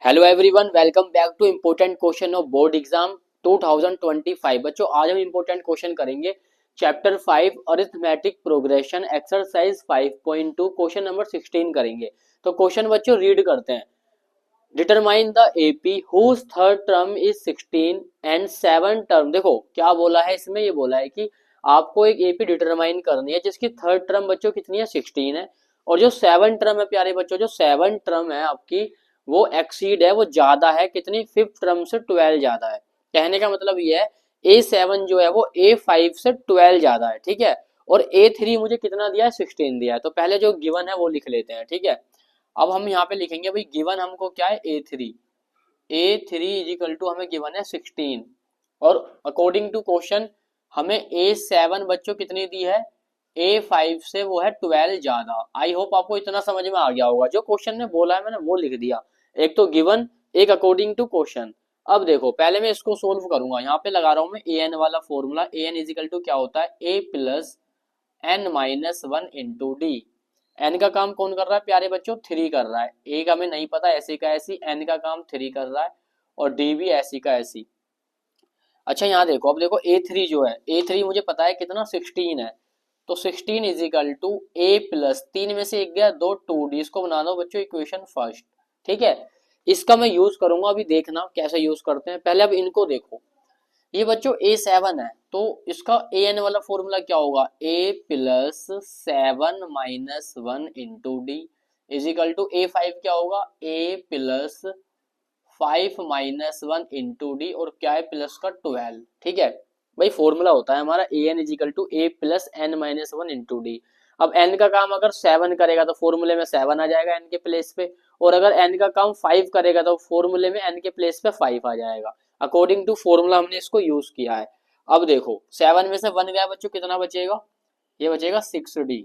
Hello everyone, welcome back to important question of board exam 2025। बच्चों आज हम important question करेंगे chapter 5 arithmetic progression exercise 5.2 question number 16 करेंगे। तो क्वेश्चन बच्चों रीड करते हैं। Determine the AP whose third term is 16 and seven term. देखो क्या बोला है इसमें, ये बोला है कि आपको एक एपी डिटरमाइन करनी है जिसकी थर्ड टर्म बच्चों कितनी है, 16 है। और जो सेवन टर्म है प्यारे बच्चों, जो सेवन टर्म है आपकी वो एक्सीड है, वो ज्यादा है कितनी, फिफ्थ टर्म से 12 ज्यादा है। कहने का मतलब ये है A7 जो है वो A5 से 12 ज्यादा है, ठीक है। और A3 मुझे कितना दिया है, 16 दिया है। तो पहले जो गिवन है वो लिख लेते हैं, ठीक है। अब हम यहाँ पे लिखेंगे भाई गिवन हमको क्या है, A3 इजिकल टू हमें गिवन है 16 और अकॉर्डिंग टू क्वेश्चन हमें A7 बच्चों कितनी दी है, A5 से वो है 12 ज्यादा। आई होप आपको इतना समझ में आ गया होगा। जो क्वेश्चन ने बोला है मैंने वो लिख दिया, एक तो गिवन एक अकॉर्डिंग टू क्वेश्चन। अब देखो पहले मैं इसको सोल्व करूंगा, यहाँ पे लगा रहा हूं मैं an वाला फॉर्मूला। an इजिकल टू क्या होता है, a plus n minus one into D. n का काम कौन कर रहा है प्यारे बच्चों, 3 कर रहा है। a का हमें नहीं पता, ऐसी का ऐसी, n का काम 3 कर रहा है और d भी ऐसी का ऐसी। अच्छा यहाँ देखो, अब देखो A3 जो है, A3 मुझे पता है कितना, 16 है। तो 16 इजिकल टू a प्लस 3 में से एक गया 2, 2d। इसको बना दो बच्चों इक्वेशन फर्स्ट, ठीक है। इसका मैं यूज करूंगा, अभी देखना कैसे यूज करते हैं। पहले अब इनको देखो, ये बच्चों A7 है तो इसका an वाला फॉर्मूला क्या होगा, a plus 7 minus one into d equal to A5 क्या होगा, a plus 5 minus one into d और क्या है प्लस का 12, ठीक है। भाई फॉर्मूला होता है हमारा a n is equal to a plus n minus one into d. अब एन का काम अगर 7 करेगा तो फॉर्मूले में 7 आ जाएगा एन के प्लेस पे, और अगर एन का काम 5 करेगा तो फॉर्मूले में एन के प्लेस पे 5 आ जाएगा। अकॉर्डिंग टू फॉर्मूला हमने इसको यूज किया है। अब देखो 7 में से 1 गया बच्चों, कितना बचेगा, ये बचेगा 6d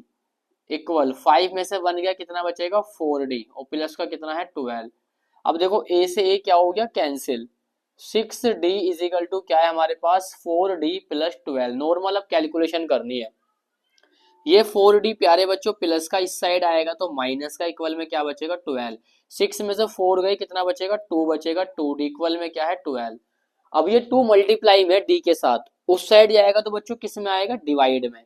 इक्वल 5 में से 1 गया, कितना बचेगा 4d और प्लस का कितना है 12। अब देखो a से a क्या हो गया, कैंसिल। 6d इजिकल टू क्या है हमारे पास, 4d प्लस 12। नॉर्मल अब कैलकुलेशन करनी है। ये 4d प्यारे बच्चों प्लस का इस साइड आएगा तो माइनस का इक्वल में क्या बचेगा 12। 6 में से 4 गए, कितना बचेगा 2 बचेगा, 2d इक्वल में क्या है 12। अब ये 2 मल्टीप्लाई में d के साथ उस साइड जाएगा तो बच्चों किस में आएगा, डिवाइड में।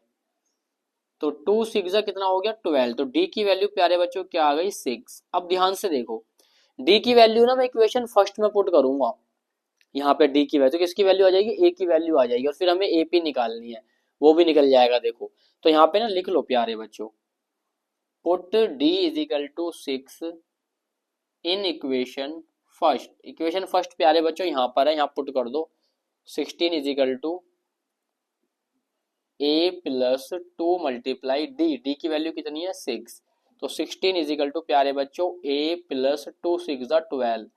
तो 2 6 कितना हो गया 12। तो d की वैल्यू प्यारे बच्चों क्या आ गई 6। अब ध्यान से देखो d की वैल्यू ना मैं इक्वेशन फर्स्ट में पुट करूंगा, यहाँ पे d की वैल्यू तो किसकी वैल्यू आ जाएगी, a की वैल्यू आ जाएगी और फिर हमें ap निकालनी है, वो भी निकल जाएगा। देखो तो यहाँ पे ना लिख लो प्यारे बच्चों, put d is equal to 6 in equation first. Equation first प्यारे बच्चों यहाँ पर है, यहाँ पुट कर दो 16 is equal to a plus 2 multiply d की वैल्यू कितनी है 6। तो 16 इज इक्वल टू प्यारे बच्चों a प्लस 2 6 12।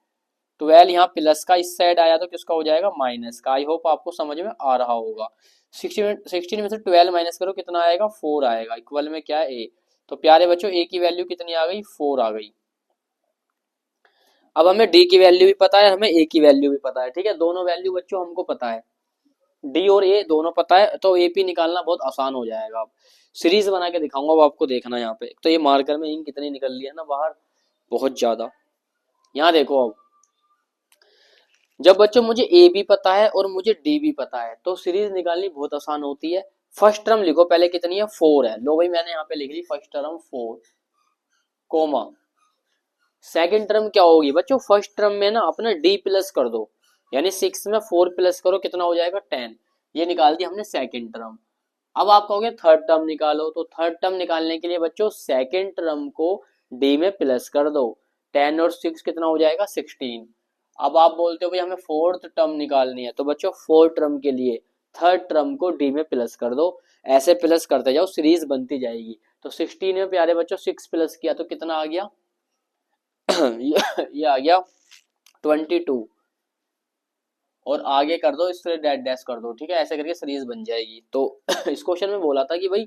12 यहाँ प्लस का इस साइड आया तो किसका हो जाएगा, माइनस का। आई होप आपको समझ में आ रहा होगा। 16 में से 12 माइनस करो, कितना आएगा 4 आएगा, इक्वल में क्या है a। तो प्यारे बच्चों a की वैल्यू कितनी आ गई, 4 आ गई। अब हमें d की वैल्यू भी पता है, हमें a की वैल्यू भी पता है, ठीक है। दोनों वैल्यू बच्चों हमको पता है, डी और ए दोनों पता है, तो एपी निकालना बहुत आसान हो जाएगा। अब सीरीज बना के दिखाऊंगा, अब आपको देखना। यहाँ पे तो ये मार्कर में इंक कितनी निकल रही है ना बाहर, बहुत ज्यादा। यहाँ देखो, अब जब बच्चों मुझे ए भी पता है और मुझे डी भी पता है तो सीरीज निकालनी बहुत आसान होती है। फर्स्ट टर्म लिखो पहले, कितनी है 4 है, लो भाई मैंने यहाँ पे लिख ली first term 4 comma. Second term क्या होगी बच्चों, फर्स्ट टर्म में ना अपना डी प्लस कर दो, यानी 6 में 4 प्लस करो, कितना हो जाएगा 10। ये निकाल दिया हमने सेकंड टर्म। अब आप कहोगे थर्ड टर्म निकालो, तो थर्ड टर्म निकालने के लिए बच्चों सेकंड टर्म को डी में प्लस कर दो, 10 और 6 कितना हो जाएगा 16। अब आप बोलते हो भाई हमें फोर्थ टर्म निकालनी है, तो बच्चों फोर्थ टर्म के लिए थर्ड टर्म को डी में प्लस कर दो, ऐसे प्लस करते जाओ सीरीज बनती जाएगी। तो 16 में प्यारे बच्चों 6 प्लस किया तो कितना आ गया ये आ गया 22 और आगे कर दो इससे डैश डैश कर दो, ठीक है, ऐसे करके सीरीज बन जाएगी। तो इस क्वेश्चन में बोला था कि भाई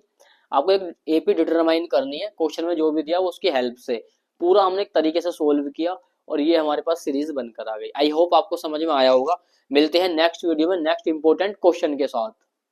आपको एक एपी डिटरमाइन करनी है, क्वेश्चन में जो भी दिया वो उसकी हेल्प से पूरा हमने एक तरीके से सोल्व किया और ये हमारे पास सीरीज बनकर आ गई। आई होप आपको समझ में आया होगा। मिलते हैं नेक्स्ट वीडियो में नेक्स्ट इंपॉर्टेंट क्वेश्चन के साथ।